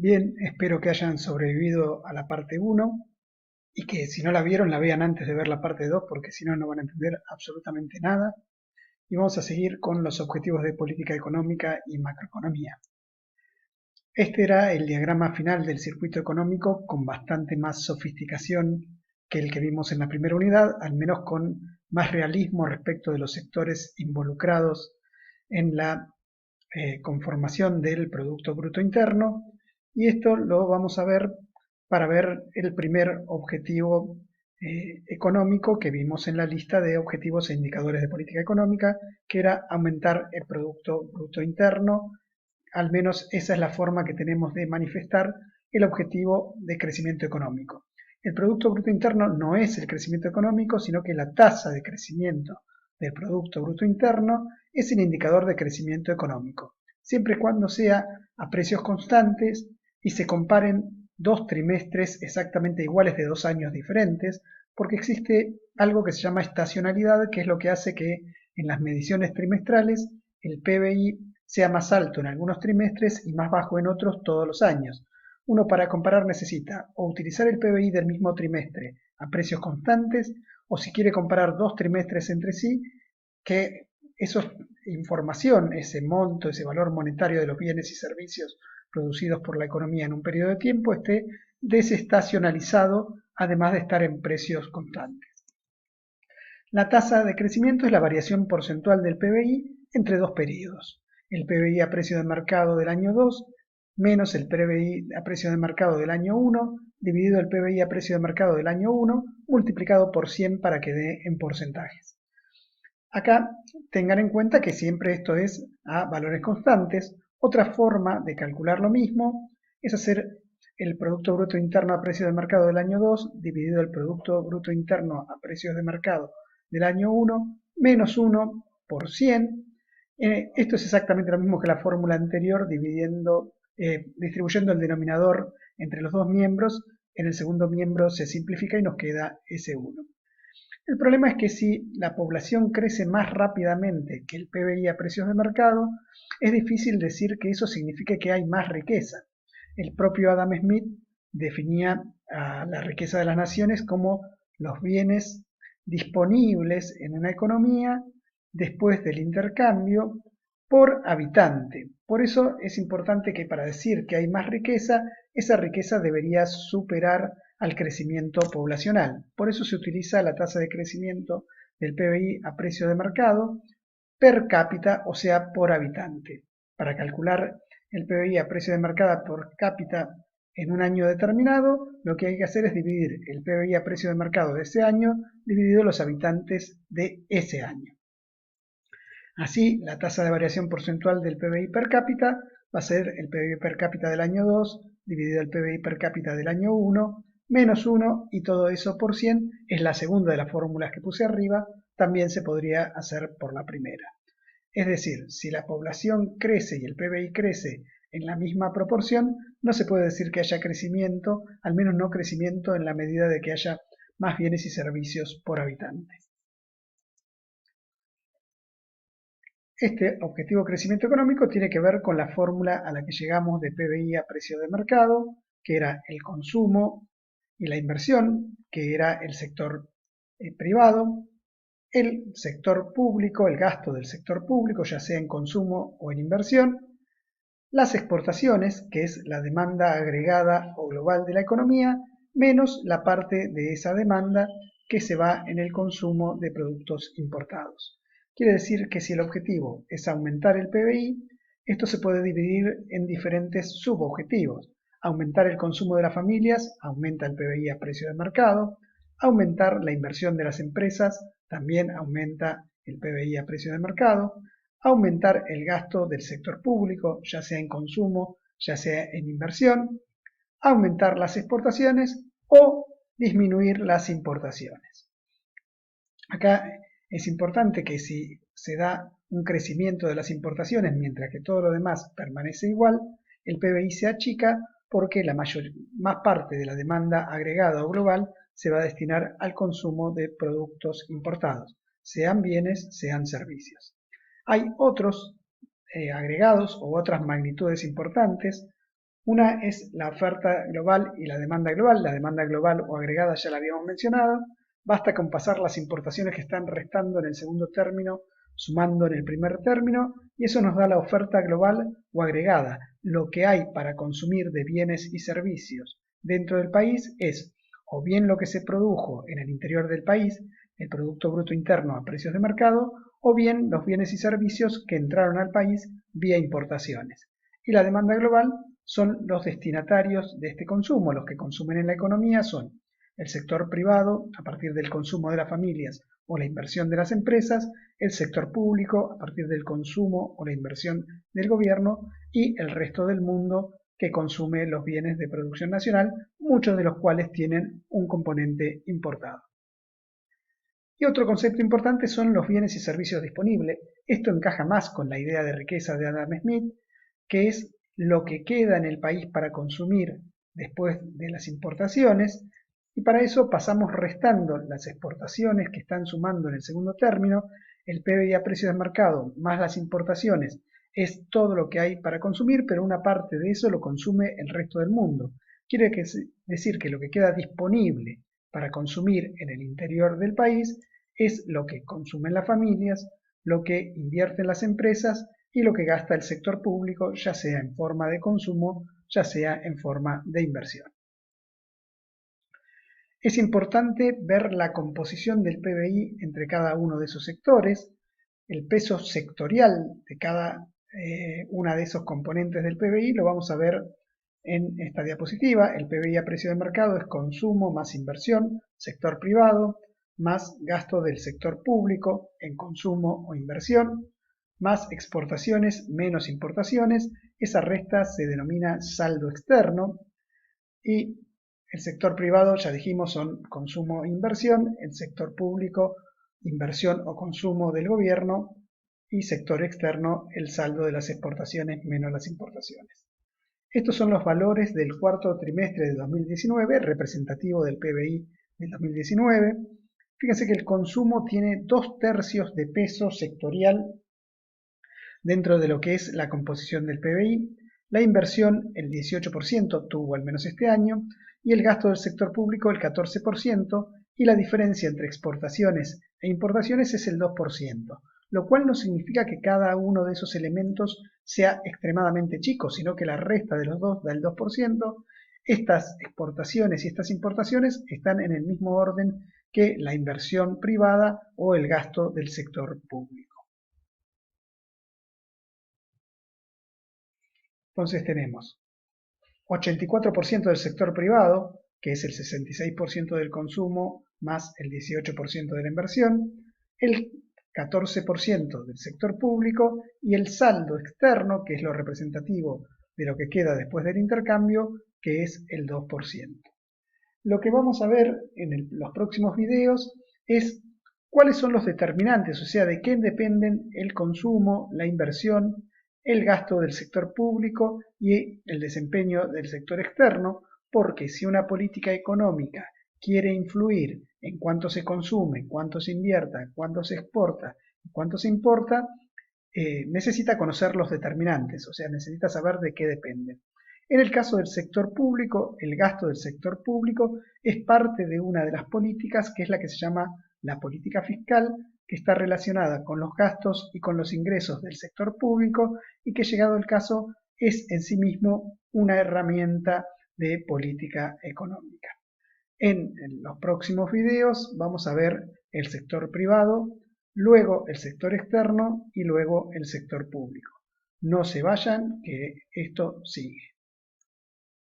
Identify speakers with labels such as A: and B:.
A: Bien, espero que hayan sobrevivido a la parte uno y que si no la vieron la vean antes de ver la parte 2 porque si no no van a entender absolutamente nada. Y vamos a seguir con los objetivos de política económica y macroeconomía. Este era el diagrama final del circuito económico con bastante más sofisticación que el que vimos en la primera unidad, al menos con más realismo respecto de los sectores involucrados en la conformación del Producto Bruto Interno, y esto lo vamos a ver para ver el primer objetivo económico que vimos en la lista de objetivos e indicadores de política económica, que era aumentar el Producto Bruto Interno. Al menos esa es la forma que tenemos de manifestar el objetivo de crecimiento económico. El Producto Bruto Interno no es el crecimiento económico, sino que la tasa de crecimiento del Producto Bruto Interno es el indicador de crecimiento económico, siempre y cuando sea a precios constantes y se comparen dos trimestres exactamente iguales de 2 años diferentes, porque existe algo que se llama estacionalidad, que es lo que hace que en las mediciones trimestrales el PBI sea más alto en algunos trimestres y más bajo en otros todos los años. Uno para comparar necesita o utilizar el PBI del mismo trimestre a precios constantes, o si quiere comparar dos trimestres entre sí, que esa información, ese monto, ese valor monetario de los bienes y servicios producidos por la economía en un periodo de tiempo esté desestacionalizado, además de estar en precios constantes. La tasa de crecimiento es la variación porcentual del PBI entre dos periodos. El PBI a precio de mercado del año 2 menos el PBI a precio de mercado del año 1 dividido el PBI a precio de mercado del año 1 multiplicado por 100 para que dé en porcentajes. Acá tengan en cuenta que siempre esto es a valores constantes. Otra forma de calcular lo mismo es hacer el Producto Bruto Interno a precio de mercado del año 2 dividido el Producto Bruto Interno a precios de mercado del año 1 menos 1 por 100. Esto es exactamente lo mismo que la fórmula anterior, distribuyendo el denominador entre los dos miembros. En el segundo miembro se simplifica y nos queda ese 1. El problema es que si la población crece más rápidamente que el PBI a precios de mercado, es difícil decir que eso signifique que hay más riqueza. El propio Adam Smith definía a la riqueza de las naciones como los bienes disponibles en una economía después del intercambio por habitante. Por eso es importante que para decir que hay más riqueza, esa riqueza debería superar al crecimiento poblacional. Por eso se utiliza la tasa de crecimiento del PBI a precio de mercado per cápita, o sea, por habitante. Para calcular el PBI a precio de mercado por cápita en un año determinado, lo que hay que hacer es dividir el PBI a precio de mercado de ese año dividido los habitantes de ese año. Así, la tasa de variación porcentual del PBI per cápita va a ser el PBI per cápita del año 2 dividido el PBI per cápita del año 1 menos 1 y todo eso por 100 es la segunda de las fórmulas que puse arriba, también se podría hacer por la primera. Es decir, si la población crece y el PBI crece en la misma proporción, no se puede decir que haya crecimiento, al menos no crecimiento en la medida de que haya más bienes y servicios por habitante. Este objetivo de crecimiento económico tiene que ver con la fórmula a la que llegamos de PBI a precio de mercado, que era el consumo y la inversión, que era el sector privado, el sector público, el gasto del sector público, ya sea en consumo o en inversión, las exportaciones, que es la demanda agregada o global de la economía, menos la parte de esa demanda que se va en el consumo de productos importados. Quiere decir que si el objetivo es aumentar el PBI, esto se puede dividir en diferentes subobjetivos. Aumentar el consumo de las familias aumenta el PBI a precio de mercado. Aumentar la inversión de las empresas también aumenta el PBI a precio de mercado. Aumentar el gasto del sector público, ya sea en consumo, ya sea en inversión. Aumentar las exportaciones o disminuir las importaciones. Acá es importante que si se da un crecimiento de las importaciones mientras que todo lo demás permanece igual, el PBI se achica porque más parte de la demanda agregada o global se va a destinar al consumo de productos importados, sean bienes, sean servicios. Hay otros agregados o otras magnitudes importantes, Una es la oferta global y la demanda global. La demanda global o agregada ya la habíamos mencionado. Basta con pasar las importaciones que están restando en el segundo término, sumando en el primer término, y eso nos da la oferta global o agregada. Lo que hay para consumir de bienes y servicios dentro del país es o bien lo que se produjo en el interior del país, el Producto Bruto Interno a precios de mercado, o bien los bienes y servicios que entraron al país vía importaciones. Y la demanda global son los destinatarios de este consumo. Los que consumen en la economía son el sector privado, a partir del consumo de las familias o la inversión de las empresas, el sector público, a partir del consumo o la inversión del gobierno, y el resto del mundo que consume los bienes de producción nacional, muchos de los cuales tienen un componente importado. Y otro concepto importante son los bienes y servicios disponibles. Esto encaja más con la idea de riqueza de Adam Smith, que es lo que queda en el país para consumir después de las importaciones, y para eso pasamos restando las exportaciones que están sumando en el segundo término. El PBI a precio de mercado más las importaciones es todo lo que hay para consumir, pero una parte de eso lo consume el resto del mundo. Quiere decir que lo que queda disponible para consumir en el interior del país es lo que consumen las familias, lo que invierten las empresas y lo que gasta el sector público, ya sea en forma de consumo, ya sea en forma de inversión. Es importante ver la composición del PBI entre cada uno de esos sectores, el peso sectorial de cada una de esos componentes del PBI lo vamos a ver en esta diapositiva. El PBI a precio de mercado es consumo más inversión, sector privado, más gasto del sector público en consumo o inversión, más exportaciones menos importaciones. Esa resta se denomina saldo externo, y el sector privado, ya dijimos, son consumo e inversión, el sector público, inversión o consumo del gobierno, y sector externo, el saldo de las exportaciones menos las importaciones. Estos son los valores del cuarto trimestre de 2019, representativo del PBI del 2019. Fíjense que el consumo tiene 2/3 de peso sectorial dentro de lo que es la composición del PBI. La inversión, el 18% tuvo al menos este año, y el gasto del sector público el 14%, y la diferencia entre exportaciones e importaciones es el 2%, lo cual no significa que cada uno de esos elementos sea extremadamente chico, sino que la resta de los dos da el 2%. Estas exportaciones y estas importaciones están en el mismo orden que la inversión privada o el gasto del sector público. Entonces tenemos 84% del sector privado, que es el 66% del consumo más el 18% de la inversión, el 14% del sector público y el saldo externo, que es lo representativo de lo que queda después del intercambio, que es el 2%. Lo que vamos a ver en los próximos videos es cuáles son los determinantes, o sea, de qué dependen el consumo, la inversión, el gasto del sector público y el desempeño del sector externo, porque si una política económica quiere influir en cuánto se consume, cuánto se invierta, cuánto se exporta, cuánto se importa, necesita conocer los determinantes, o sea, necesita saber de qué dependen. En el caso del sector público, el gasto del sector público es parte de una de las políticas que es la que se llama la política fiscal, que está relacionada con los gastos y con los ingresos del sector público y que, llegado el caso, es en sí mismo una herramienta de política económica. En los próximos videos vamos a ver el sector privado, luego el sector externo y luego el sector público. No se vayan, que esto sigue.